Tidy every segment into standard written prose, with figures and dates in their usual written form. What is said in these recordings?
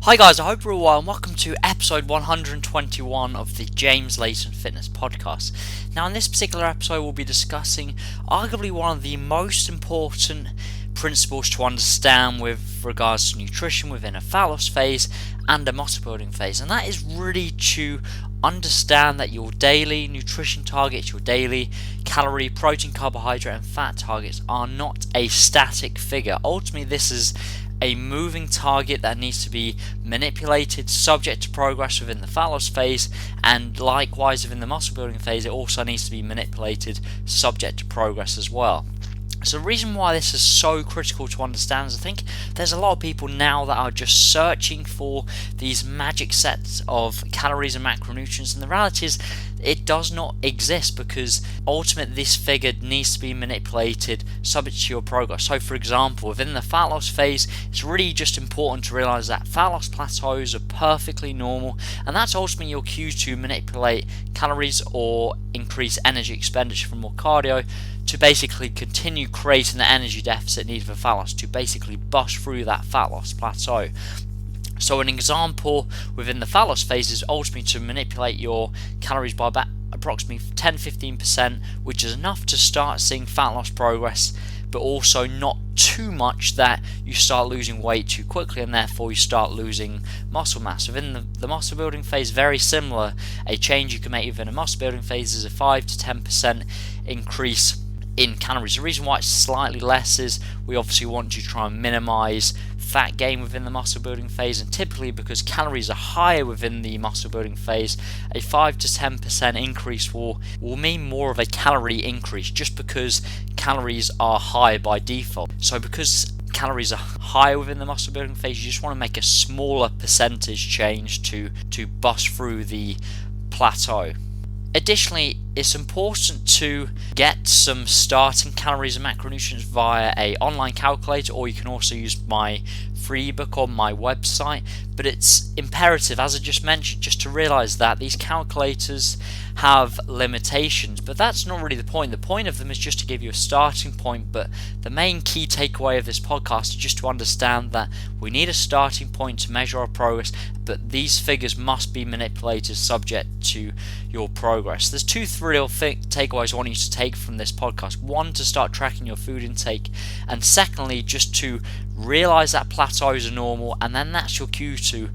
Hi guys, I hope you're all well and welcome to episode 121 of the James Layton Fitness Podcast. Now in this particular episode we'll be discussing arguably one of the most important principles to understand with regards to nutrition within a fat loss phase and a muscle building phase, and that is really to understand that your daily nutrition targets, your daily calorie, protein, carbohydrate and fat targets are not a static figure. Ultimately this is a moving target that needs to be manipulated, subject to progress within the fat loss phase, and likewise within the muscle building phase it also needs to be manipulated, subject to progress as well. So the reason why this is so critical to understand is I think there's a lot of people now that are just searching for these magic sets of calories and macronutrients, and the reality is it does not exist, because ultimately this figure needs to be manipulated subject to your progress. So for example, within the fat loss phase, it's really just important to realize that fat loss plateaus are perfectly normal, and that's ultimately your cue to manipulate calories or increase energy expenditure from more cardio to basically continue creating the energy deficit needed for fat loss to basically bust through that fat loss plateau. So an example within the fat loss phase is ultimately to manipulate your calories by about approximately 10-15%, which is enough to start seeing fat loss progress, but also not too much that you start losing weight too quickly and therefore you start losing muscle mass. Within the muscle building phase, very similar. A change you can make within a muscle building phase is a 5-10% increase in calories. The reason why it's slightly less is we obviously want to try and minimize fat gain within the muscle building phase, and typically because calories are higher within the muscle building phase, a 5-10% increase will mean more of a calorie increase just because calories are higher by default. So because calories are higher within the muscle building phase, you just want to make a smaller percentage change to bust through the plateau. Additionally, it's important to get some starting calories and macronutrients via an online calculator, or you can also use my free ebook on my website. But it's imperative, as I just mentioned, just to realize that these calculators have limitations, but that's not really the point. The point of them is just to give you a starting point, but the main key takeaway of this podcast is just to understand that we need a starting point to measure our progress, but these figures must be manipulated subject to your progress. There's two real takeaways I want you to take from this podcast. One, to start tracking your food intake, and secondly, just to realize that plateaus are normal, and then that's your cue to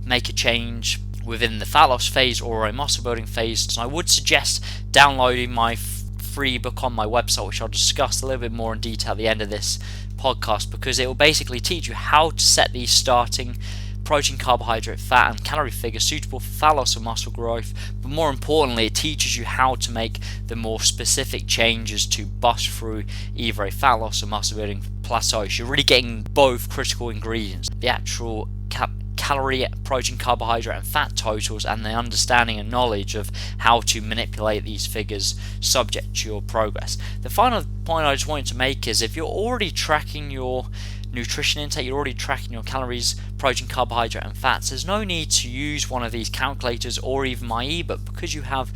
make a change within the fat loss phase or a muscle building phase. So I would suggest downloading my free book on my website, which I'll discuss a little bit more in detail at the end of this podcast, because it will basically teach you how to set these starting protein, carbohydrate, fat and calorie figures suitable for fat loss and muscle growth, but more importantly it teaches you how to make the more specific changes to bust through either a fat loss or muscle building plateau. So you're really getting both critical ingredients, the actual calorie, protein, carbohydrate and fat totals, and the understanding and knowledge of how to manipulate these figures subject to your progress. The final point I just wanted to make is, if you're already tracking your nutrition intake, you're already tracking your calories, protein, carbohydrate and fats, there's no need to use one of these calculators or even my ebook, because you have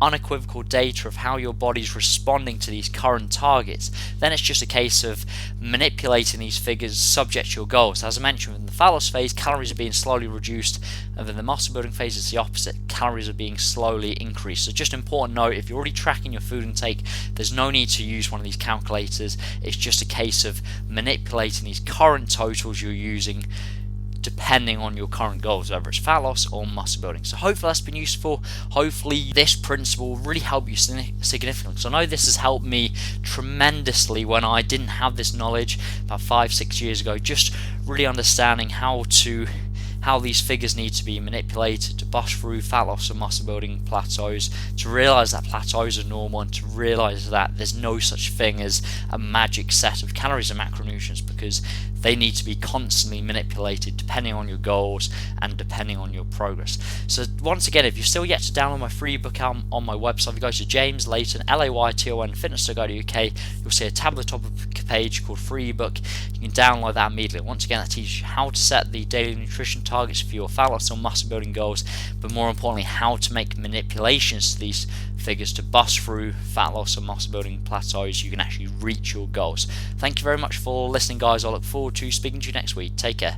unequivocal data of how your body's responding to these current targets. Then it's just a case of manipulating these figures subject to your goals. As I mentioned, in the fat loss phase, calories are being slowly reduced, and then the muscle building phase is the opposite. Calories are being slowly increased. So just an important note, if you're already tracking your food intake, there's no need to use one of these calculators. It's just a case of manipulating these current totals you're using depending on your current goals, whether it's fat loss or muscle building. So hopefully that's been useful. Hopefully this principle will really help you significantly, because I know this has helped me tremendously when I didn't have this knowledge about 5-6 years ago, just really understanding how these figures need to be manipulated to bust through fat loss and muscle building plateaus, to realize that plateaus are normal, and to realize that there's no such thing as a magic set of calories and macronutrients, because they need to be constantly manipulated depending on your goals and depending on your progress. So once again, if you're still yet to download my free book on my website, if you go to James Layton, Layton fitness.co.uk, you'll see a tab at the top of the page called free book. You can download that immediately. Once again, that teaches you how to set the daily nutrition targets for your fat loss or muscle building goals, but more importantly how to make manipulations to these figures to bust through fat loss and muscle building plateaus. You can actually reach your goals. Thank you very much for listening, guys. I look forward to speaking to you next week. Take care.